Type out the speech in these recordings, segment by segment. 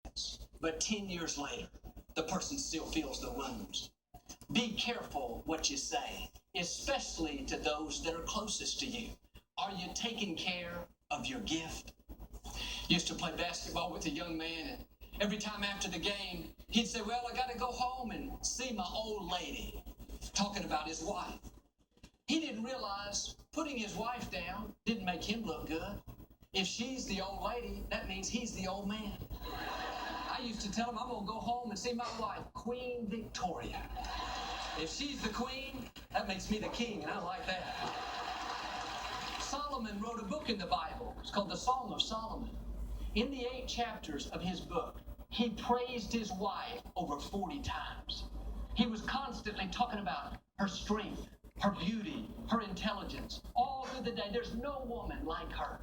happens, but 10 years later, the person still feels the wounds. Be careful what you say, especially to those that are closest to you. Are you taking care of your gift? Used to play basketball with a young man, and every time after the game, he'd say, well, I got to go home and see my old lady, talking about his wife. He didn't realize putting his wife down didn't make him look good. If she's the old lady, that means he's the old man. I used to tell him, I'm going to go home and see my wife, Queen Victoria. If she's the queen, that makes me the king, and I like that. Solomon wrote a book in the Bible. It's called the Song of Solomon. In the 8 chapters of his book, he praised his wife over 40 times. He was constantly talking about her strength, her beauty, her intelligence. All through the day, there's no woman like her.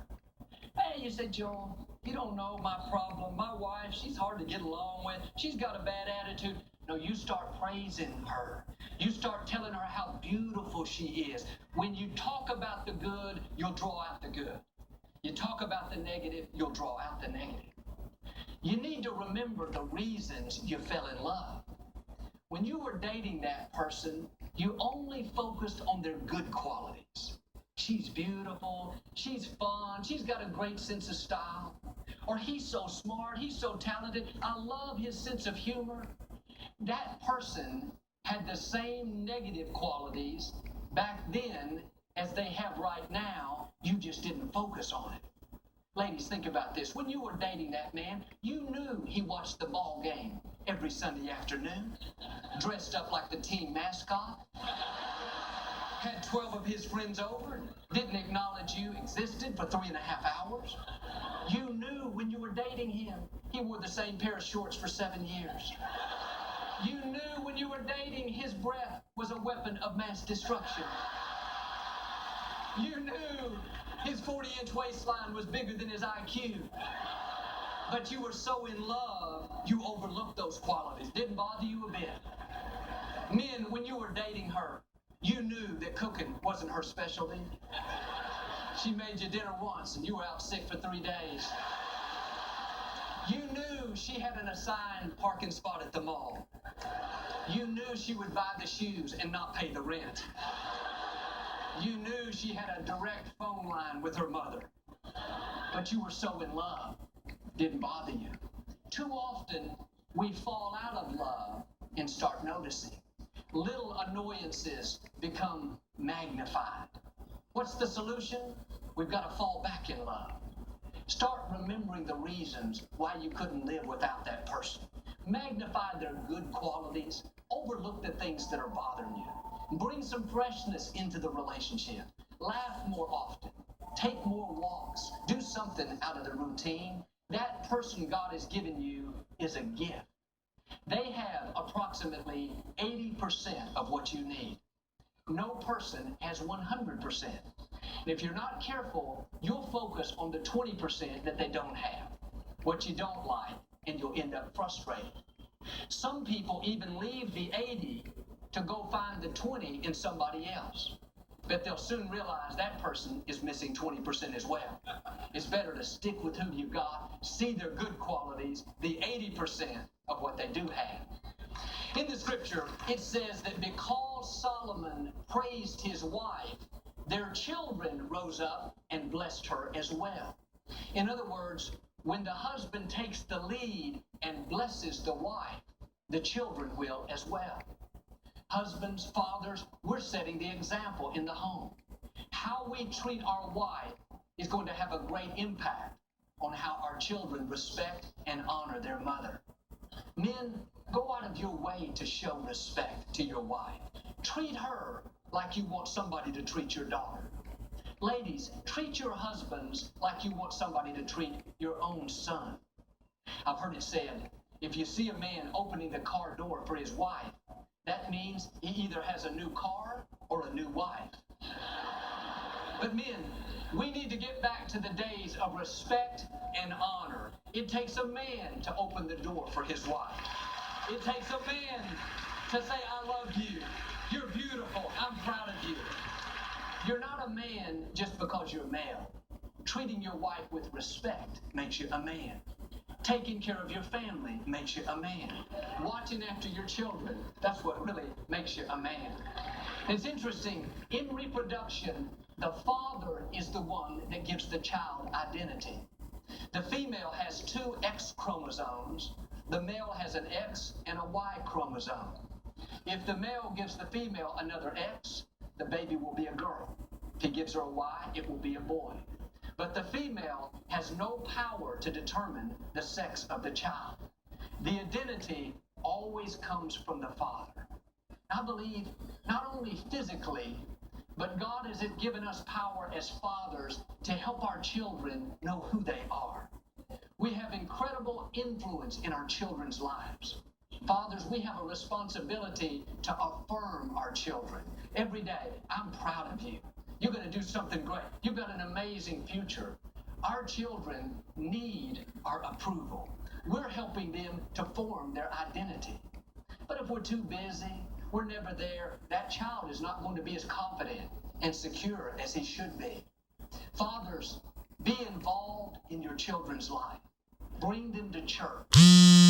Hey, you say, Joel, you don't know my problem. My wife, she's hard to get along with. She's got a bad attitude. No, you start praising her. You start telling her how beautiful she is. When you talk about the good, you'll draw out the good. You talk about the negative, you'll draw out the negative. You need to remember the reasons you fell in love. When you were dating that person, you only focused on their good qualities. She's beautiful, she's fun, she's got a great sense of style. Or he's so smart, he's so talented, I love his sense of humor. That person had the same negative qualities back then as they have right now. You just didn't focus on it. Ladies, think about this. When you were dating that man, you knew he watched the ball game every Sunday afternoon, dressed up like the team mascot, had 12 of his friends over, didn't acknowledge you existed for 3.5 hours. You knew when you were dating him, he wore the same pair of shorts for 7 years. You knew when you were dating his breath was a weapon of mass destruction. You knew his 40-inch waistline was bigger than his IQ. But you were so in love, you overlooked those qualities. Didn't bother you a bit. Men, when you were dating her, you knew that cooking wasn't her specialty. She made you dinner once and you were out sick for 3 days. You knew she had an assigned parking spot at the mall. You knew she would buy the shoes and not pay the rent. You knew she had a direct phone line with her mother. But you were so in love, it didn't bother you. Too often, we fall out of love and start noticing. Little annoyances become magnified. What's the solution? We've got to fall back in love. Start remembering the reasons why you couldn't live without that person. Magnify their good qualities. Overlook the things that are bothering you. Bring some freshness into the relationship. Laugh more often. Take more walks. Do something out of the routine. That person God has given you is a gift. They have approximately 80% of what you need. No person has 100%. And if you're not careful, you'll focus on the 20% that they don't have, what you don't like, and you'll end up frustrated. Some people even leave the 80 to go find the 20 in somebody else. But they'll soon realize that person is missing 20% as well. It's better to stick with who you got, see their good qualities, the 80% of what they do have. In the scripture, it says that because Solomon praised his wife, their children rose up and blessed her as well. In other words, when the husband takes the lead and blesses the wife, the children will as well. Husbands, fathers, we're setting the example in the home. How we treat our wife is going to have a great impact on how our children respect and honor their mother. Men, go out of your way to show respect to your wife. Treat her like you want somebody to treat your daughter. Ladies, treat your husbands like you want somebody to treat your own son. I've heard it said, if you see a man opening the car door for his wife, that means he either has a new car or a new wife. But men, we need to get back to the days of respect and honor. It takes a man to open the door for his wife. It takes a man to say, I love you. You're beautiful. I'm proud of you. You're not a man just because you're male. Treating your wife with respect makes you a man. Taking care of your family makes you a man. Watching after your children, that's what really makes you a man. It's interesting, in reproduction, the father is the one that gives the child identity. The female has two X chromosomes. The male has an X and a Y chromosome. If the male gives the female another X, the baby will be a girl. If he gives her a Y, it will be a boy. But the female has no power to determine the sex of the child. The identity always comes from the father. I believe not only physically, but God has given us power as fathers to help our children know who they are. We have incredible influence in our children's lives. Fathers, we have a responsibility to affirm our children. Every day, I'm proud of you. You're going to do something great. You've got an amazing future. Our children need our approval. We're helping them to form their identity. But if we're too busy, we're never there, that child is not going to be as confident and secure as he should be. Fathers, be involved in your children's life. Bring them to church.